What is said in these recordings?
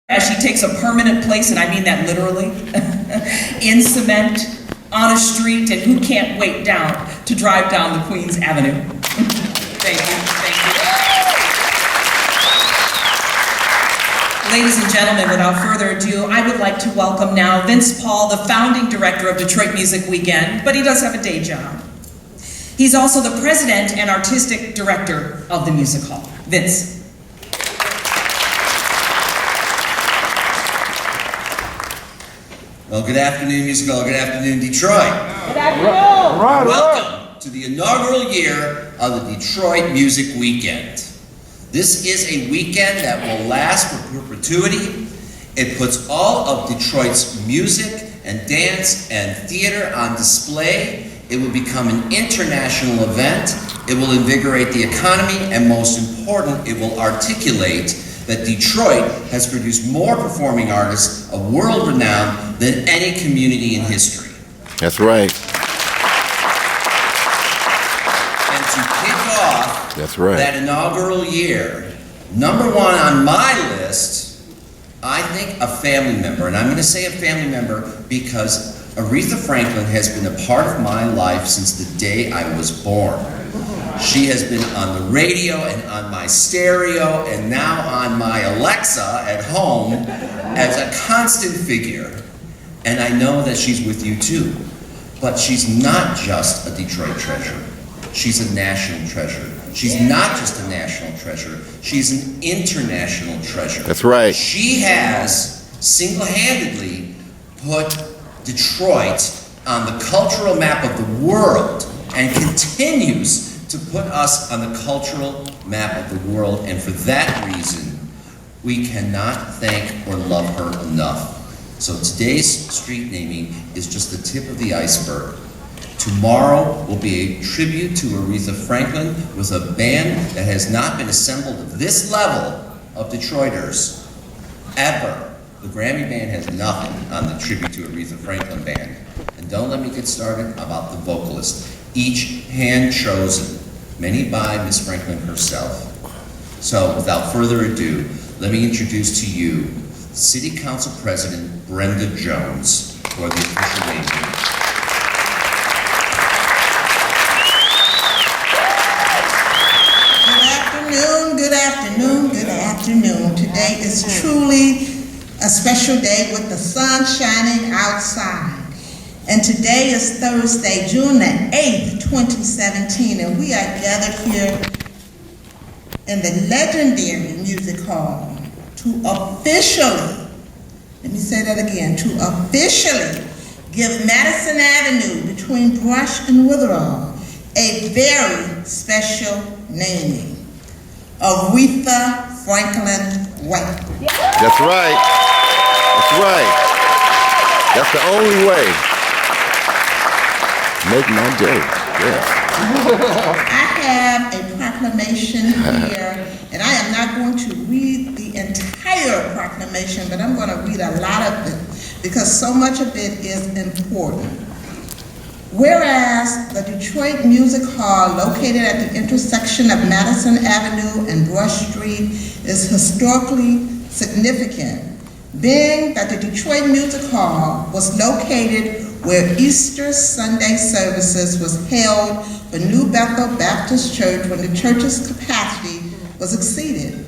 as she takes a permanent place, and I mean that literally, in cement, on a street, and who can't wait to drive down the Queens Avenue. Thank you, thank you. Ladies and gentlemen, without further ado, I would like to welcome now Vince Paul, the founding director of Detroit Music Weekend, but he does have a day job. He's also the president and artistic director of the Music Hall. Vince. Well, good afternoon, Music Hall. Good afternoon, Detroit. Good afternoon. Welcome to the inaugural year of the Detroit Music Weekend. This is a weekend that will last for perpetuity. It puts all of Detroit's music and dance and theater on display. It will become an international event. It will invigorate the economy, and most important, it will articulate that Detroit has produced more performing artists of world renown than any community in history. That's right. And to kick off that inaugural year, number one on my list, I think a family member, and I'm going to say a family member because Aretha Franklin has been a part of my life since the day I was born. She has been on the radio and on my stereo and now on my Alexa at home as a constant figure. And I know that she's with you too. But she's not just a Detroit treasure. She's a national treasure. She's not just a national treasure. She's an international treasure. That's right. She has single-handedly put Detroit on the cultural map of the world and continues to put us on the cultural map of the world, and for that reason, we cannot thank or love her enough. So today's street naming is just the tip of the iceberg. Tomorrow will be a tribute to Aretha Franklin with a band that has not been assembled at this level of Detroiters ever. The Grammy band has nothing on the tribute to Aretha Franklin band. And don't let me get started about the vocalist. Each hand-chosen, many by Miss Franklin herself. So, without further ado, let me introduce to you City Council President Brenda Jones for the official naming. Good afternoon, good afternoon. Today is truly a special day with the sun shining outside. And today is Thursday, June the 8th, 2017, and we are gathered here in the legendary Music Hall to officially, let me say that again, to officially give Madison Avenue between Brush and Witherall a very special naming. Aretha Franklin Way. That's right. That's right. That's the only way. Make my day. Yes. I have a proclamation here, and I am not going to read the entire proclamation, but I'm going to read a lot of it because so much of it is important. Whereas the Detroit Music Hall, located at the intersection of Madison Avenue and Brush Street, is historically significant, being that the Detroit Music Hall was located where Easter Sunday services was held for New Bethel Baptist Church when the church's capacity was exceeded.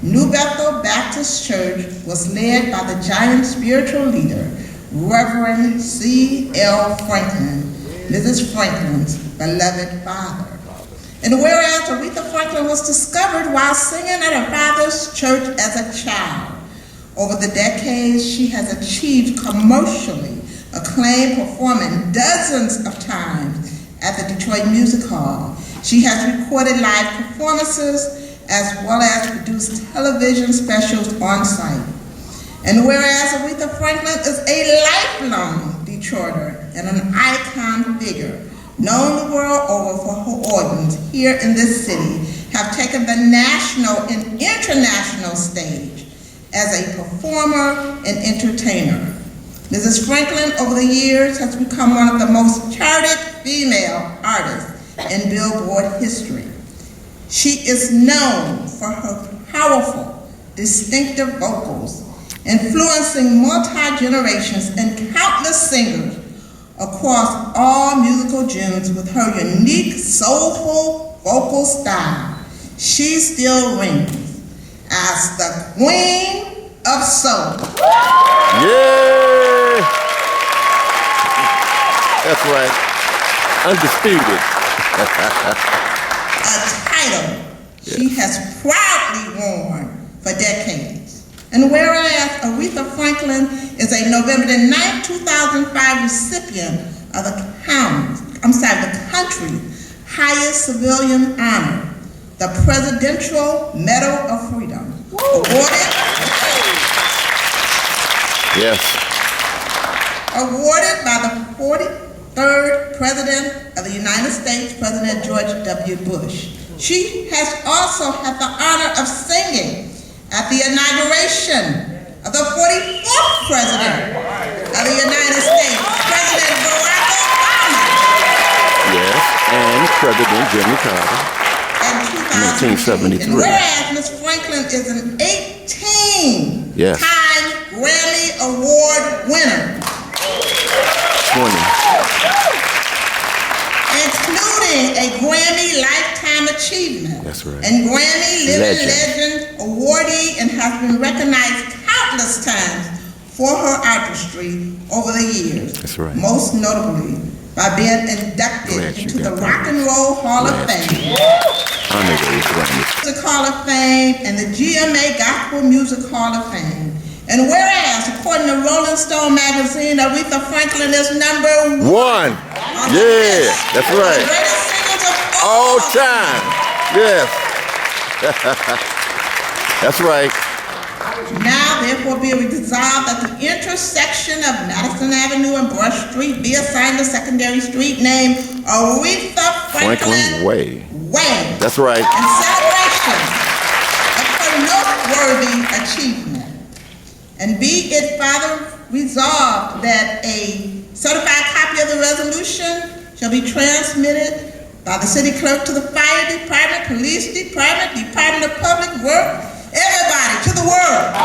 New Bethel Baptist Church was led by the giant spiritual leader, Reverend C.L. Franklin, Mrs. Franklin's beloved father. And whereas Aretha Franklin was discovered while singing at her father's church as a child, over the decades she has achieved commercially acclaimed performing dozens of times at the Detroit Music Hall. She has recorded live performances as well as produced television specials on site. And whereas Aretha Franklin is a lifelong Detroiter and an icon figure, known the world over for her organs here in this city, have taken the national and international stage as a performer and entertainer. Mrs. Franklin, over the years, has become one of the most charted female artists in Billboard history. She is known for her powerful, distinctive vocals influencing multi-generations and countless singers across all musical genres with her unique, soulful vocal style. She still rings as the Queen of Soul. Yeah! That's right. Undisputed. A title she has proudly worn for decades. And whereas Aretha Franklin is a November the 9th, 2005 recipient of the country's highest civilian honor, the Presidential Medal of Freedom, awarded by the 43rd President of the United States, President George W. Bush. She has also had the honor of singing at the inauguration of the 44th President of the United States, President Barack Obama. Yes, and President Jimmy Carter. In 1973. And whereas Ms. Franklin is an 18-time Grammy Award winner. 20. Including a Grammy Lifetime Achievement. That's right. And Grammy Living Legend awardee, and has been recognized countless times for her artistry over the years. That's right. Most notably by being inducted into the Rock and Roll Hall of Fame. Music Hall of Fame and the GMA Gospel Music Hall of Fame. And whereas, according to Rolling Stone magazine, Aretha Franklin is number one. Yeah, that's right. Greatest singers of All time. Yes. That's right. Now, therefore, be it resolved that the intersection of Madison Avenue and Brush Street be assigned a secondary street named Aretha Franklin Way. That's right. In celebration of her noteworthy achievement. And be it further resolved that a certified copy of the resolution shall be transmitted by the city clerk to the fire department, police department, Department of Public Works, everybody to the world,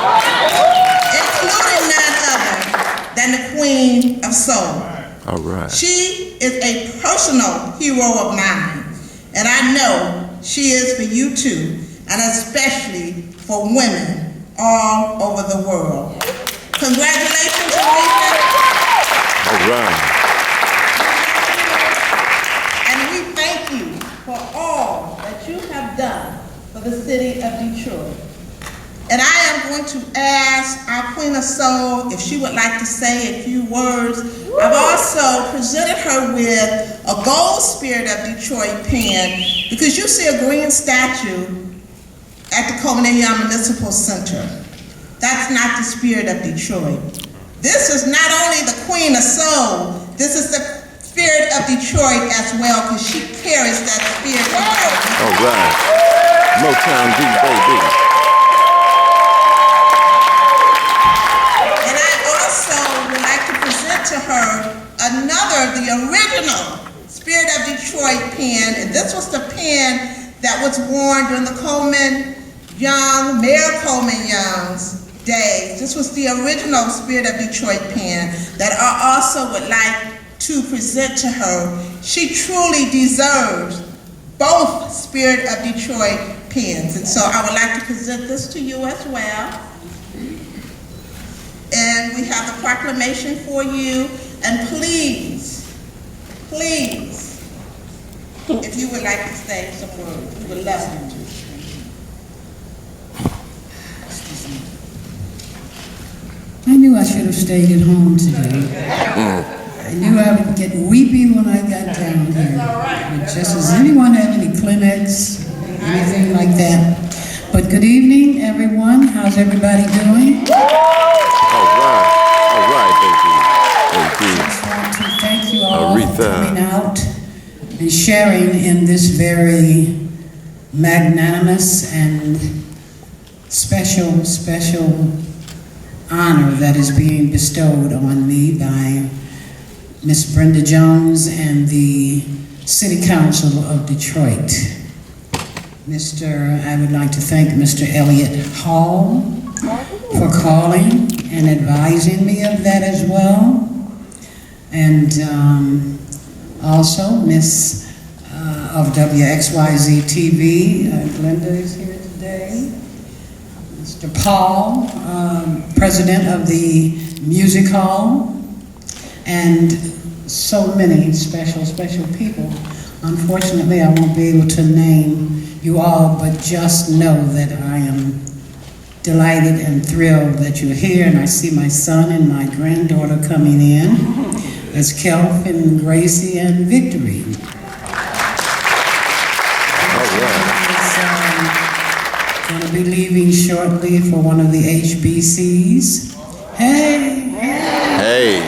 including none other than the Queen of Soul. All right. She is a personal hero of mine, and I know she is for you too, and especially for women all over the world. Congratulations, Aretha. All right. And we thank you for all that you have done for the city of Detroit. And I am going to ask our Queen of Soul if she would like to say a few words. I've also presented her with a Gold Spirit of Detroit pen, because you see a green statue at the Coleman Municipal Center. That's not the Spirit of Detroit. This is not only the Queen of Soul, this is the Spirit of Detroit as well, because she carries that spirit. All right. Motown D, baby. And I also would like to present to her the original Spirit of Detroit pen, and this was the pen that was worn during the Mayor Coleman Young's days. This was the original Spirit of Detroit pen that I also would like to present to her. She truly deserves both Spirit of Detroit pens, and so I would like to present this to you as well. And we have the proclamation for you, and please, if you would like to say some words, we would love you to. I knew I should have stayed at home today. I knew I would get weepy when I got down here. But just as anyone have any clinics, anything like that. But good evening, everyone. How's everybody doing? All right, baby. I just want to thank you all Aretha. for coming out and sharing in this very magnanimous and special honor that is being bestowed on me by Miss Brenda Jones and the City Council of Detroit. I would like to thank Mr. Elliott Hall for calling and advising me of that as well. And also Miss of WXYZ TV, Glenda is here today. Mr. Paul, President of the Music Hall, and so many special people. Unfortunately, I won't be able to name you all, but just know that I am delighted and thrilled that you're here, and I see my son and my granddaughter coming in. There's Kelvin, Gracie, and Victory. Going to be leaving shortly for one of the HBCs. Hey! Hey!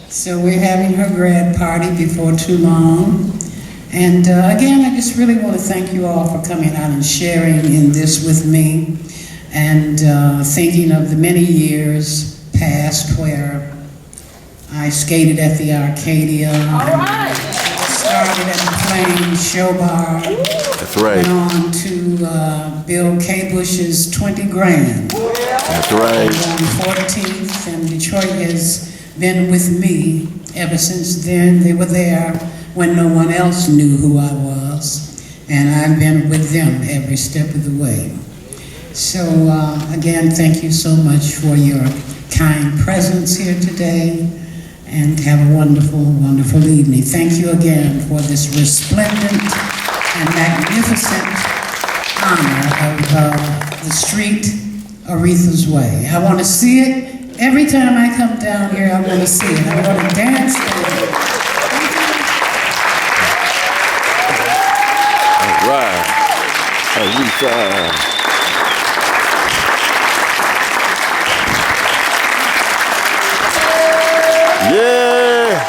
So we're having her grad party before too long. And again, I just really want to thank you all for coming out and sharing in this with me, and thinking of the many years past where I skated at the Arcadia. All right. Started at the Plain Show Bar. That's right. Went on to Bill K. Bush's 20 Grand. That's right. On 14th, and Detroit has been with me ever since then. They were there when no one else knew who I was, and I've been with them every step of the way. So again, thank you so much for your kind presence here today, and have a wonderful, wonderful evening. Thank you again for this resplendent and magnificent honor of the street Aretha's Way. I want to see it. Every time I come down here, I want to see it. I'm going to dance there. Right. Aretha. Yeah.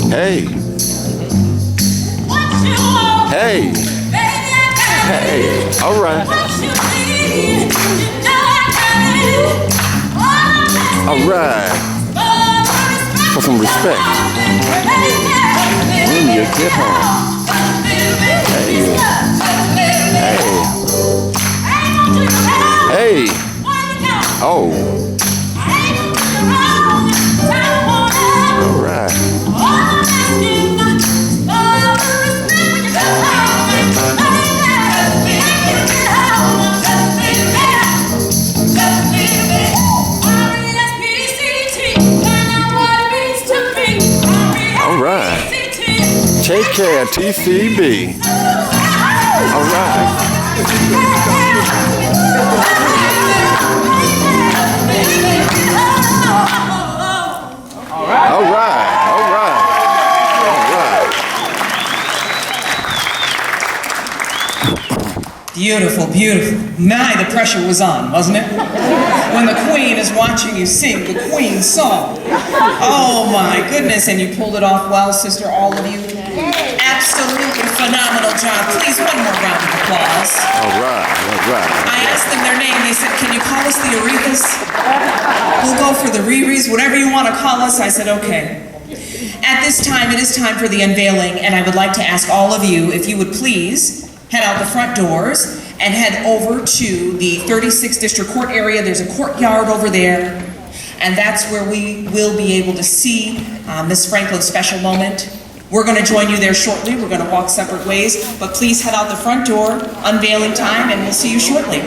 Hey. Hey. Hey. All right. All right. For some respect. When you get home. Hey. Hey. Hey. Oh. All right. All right. Take care, TCB. All right. All right. All right. All right. Beautiful, beautiful. My, the pressure was on, wasn't it? When the Queen is watching you sing the Queen song. Oh my goodness, and you pulled it off well, sister, all of you. Absolutely phenomenal job. Please, one more round of applause. All right. All right. I asked them their name. They said, can you call us the Arethas? We'll go for the ReeRees, whatever you want to call us. I said, okay. At this time, it is time for the unveiling, and I would like to ask all of you if you would please head out the front doors and head over to the 36th District Court area. There's a courtyard over there, and that's where we will be able to see Miss Franklin's special moment. We're going to join you there shortly. We're going to walk separate ways, but please head out the front door, unveiling time, and we'll see you shortly.